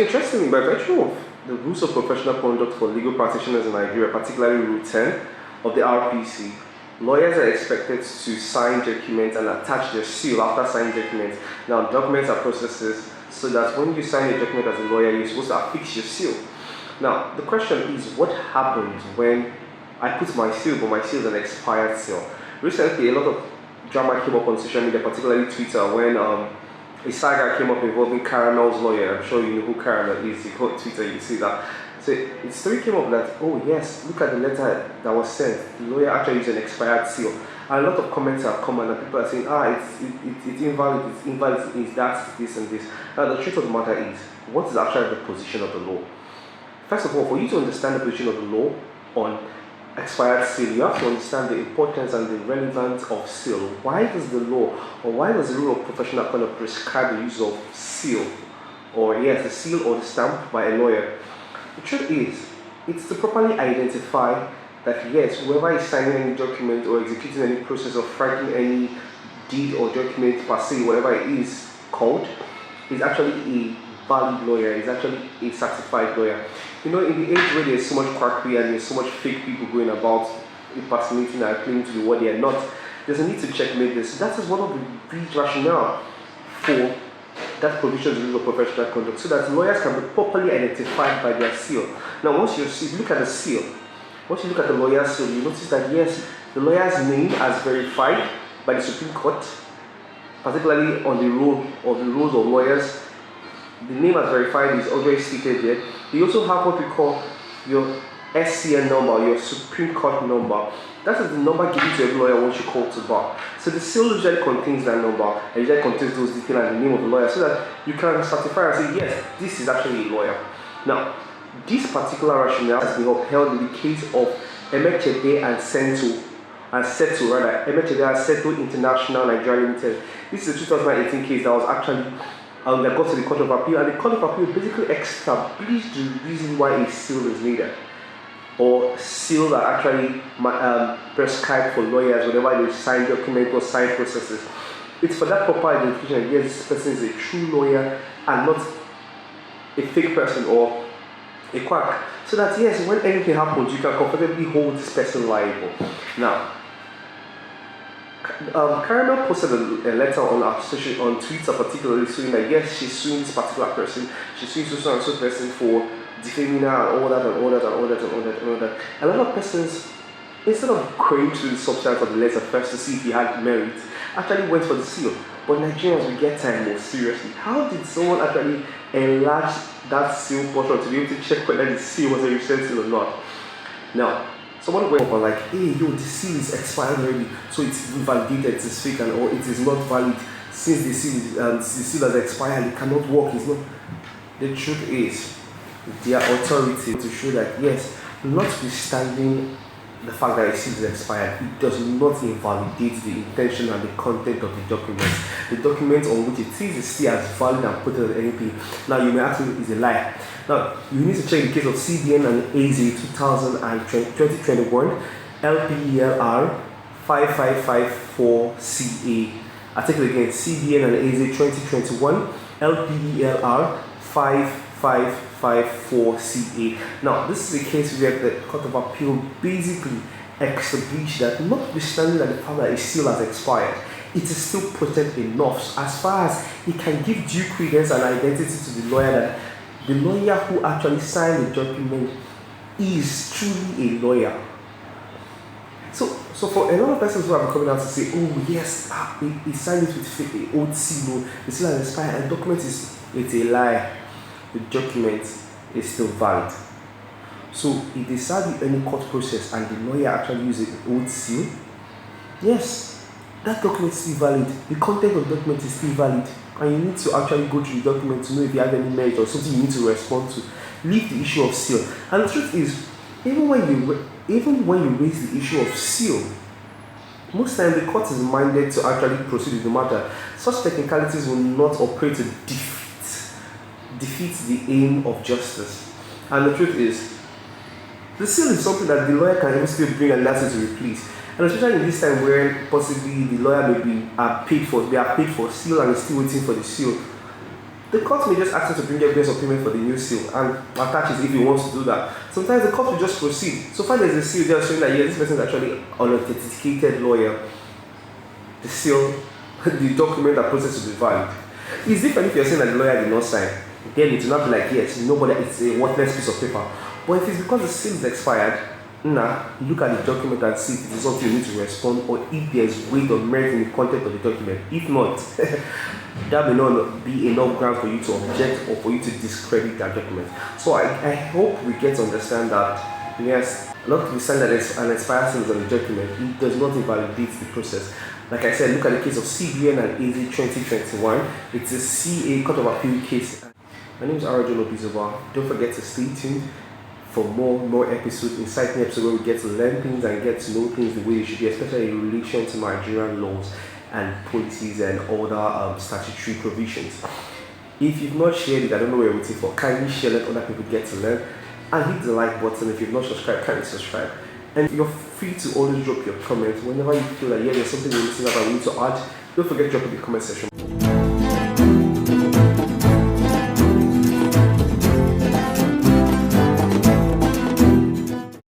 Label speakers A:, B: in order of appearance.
A: interestingly, by virtue of the rules of professional conduct for legal practitioners in Nigeria, particularly Rule 10 of the RPC, lawyers are expected to sign documents and attach their seal after signing documents. Now, documents are processes so that when you sign a document as a lawyer, you're supposed to affix your seal. Now, the question is, what happens when I put my seal, but my seal is an expired seal? Recently, a lot of drama came up on social media, particularly Twitter, when a saga came up involving Caramel's lawyer. I'm sure you know who Caramel is. You go on Twitter, you see that. So the story came up that, oh yes, look at the letter that was sent. The lawyer actually used an expired seal. And a lot of comments have come and people are saying, it's invalid, is that, this and this. Now the truth of the matter is, what is actually the position of the law? First of all, for you to understand the position of the law on expired seal, you have to understand the importance and the relevance of seal. Why does the law, or why does the rule of professional conduct prescribe the use of seal, or yes, the seal or the stamp by a lawyer? The truth is, it's to properly identify that yes, whoever is signing any document or executing any process of writing any deed or document per se, whatever it is called, is actually a valid lawyer, is actually a certified lawyer. You know, in the age where there's so much quackery and there's so much fake people going about impersonating and claiming to be what they are not, there's a need to checkmate this. That is one of the big rationale for that provision of the rule of professional conduct, so that lawyers can be properly identified by their seal. Now, once you look at the seal, once you look at the lawyer's seal, you notice that yes, the lawyer's name as verified by the Supreme Court, particularly on the rule or the rules of lawyers, the name as verified is always stated there. You also have what we call your SCN number, your Supreme Court number. That is the number given to every lawyer once you call to bar. So the seal usually contains that number, and usually contains those details and the name of the lawyer, so that you can certify and say, yes, this is actually a lawyer. Now, this particular rationale has been upheld in the case of Emechede and Seto International Nigeria Limited. This is a 2018 case that was actually that got to the Court of Appeal, and the Court of Appeal basically established the reason why a seal is needed, or seals are actually prescribed for lawyers whenever they sign documents or sign processes. It's for that proper identification. Yes, this person is a true lawyer and not a fake person or a quack. So that yes, when anything happens, you can comfortably hold this person liable. Now, Caramel posted a letter on Twitter, particularly saying that yes, she's suing this particular person. She's suing so and so person for defaming her and all that. A lot of persons, instead of going to the substance of the letter first to see if he had merit, actually went for the seal. But Nigerians, we get time more seriously. How did someone actually enlarge that seal portion to be able to check whether the seal was a recent seal or not? Now, someone went up and like, hey, the seal is expired already, so it's invalidated, it's fake, and or it is not valid since the seal has expired, it cannot work. It's not. The truth is, their authority to show that yes, notwithstanding the fact that a seal is expired, it does not invalidate the intention and the content of the document. The document on which it is still as valid and put on anything. Now you may ask me, is a lie. Now you need to check the case of CBN and AZ 2021 LPELR 5554CA. I take it again, CBN and AZ 2021 LPELR 5554CA. Now, this is a case where the Court of Appeal basically established that notwithstanding that the fact that a seal has expired, it is still potent enough as far as it can give due credence and identity to the lawyer, that the lawyer who actually signed the document is truly a lawyer. So for a lot of persons who have been coming out to say, oh yes, he signed it with an old seal, the seal has expired, and the document it's a lie. The document is still valid. So if they serve any court process and the lawyer actually uses an old seal, yes, that document is still valid. The content of the document is still valid, and you need to actually go through the document to know if you have any merit or something you need to respond to. Leave the issue of seal. And the truth is, even when you raise the issue of seal, most times the court is minded to actually proceed with the matter. Such technicalities will not operate to defeat the aim of justice. And the truth is, the seal is something that the lawyer can even still bring and ask it to replace. And especially in this time where possibly the lawyer may be paid for seal and is still waiting for the seal. the court may just ask him to bring evidence of payment for the new seal and attach it if he wants to do that. Sometimes the court will just proceed. So far there's a seal there showing that yes, this person is actually an authenticated lawyer. The seal, the document that process will be valid. It's different if you're saying that the lawyer did not sign. Then it will not be like, yes, nobody, it's a worthless piece of paper. But if it's because the seal is expired, look at the document and see if it is something you need to respond or if there's weight or merit in the content of the document. If not, that may not be enough ground for you to object or for you to discredit that document. So I hope we get to understand that, yes, not to be saying that there's an expired seal on the document, it does not invalidate the process. Like I said, look at the case of CBN and AZ 2021. It's a CA Court of Appeal case. My name is Arajono Bizova. Don't forget to stay tuned for more episodes, exciting episodes where we get to learn things and get to know things the way they should be, especially in relation to Nigerian laws and policies and other statutory provisions. If you've not shared it, I don't know what you're waiting for. Kindly share, let other people get to learn, and hit the like button. If you've not subscribed, kindly subscribe. And you're free to always drop your comments whenever you feel that there's something you're missing out and we need to add. Don't forget to drop in the comment section.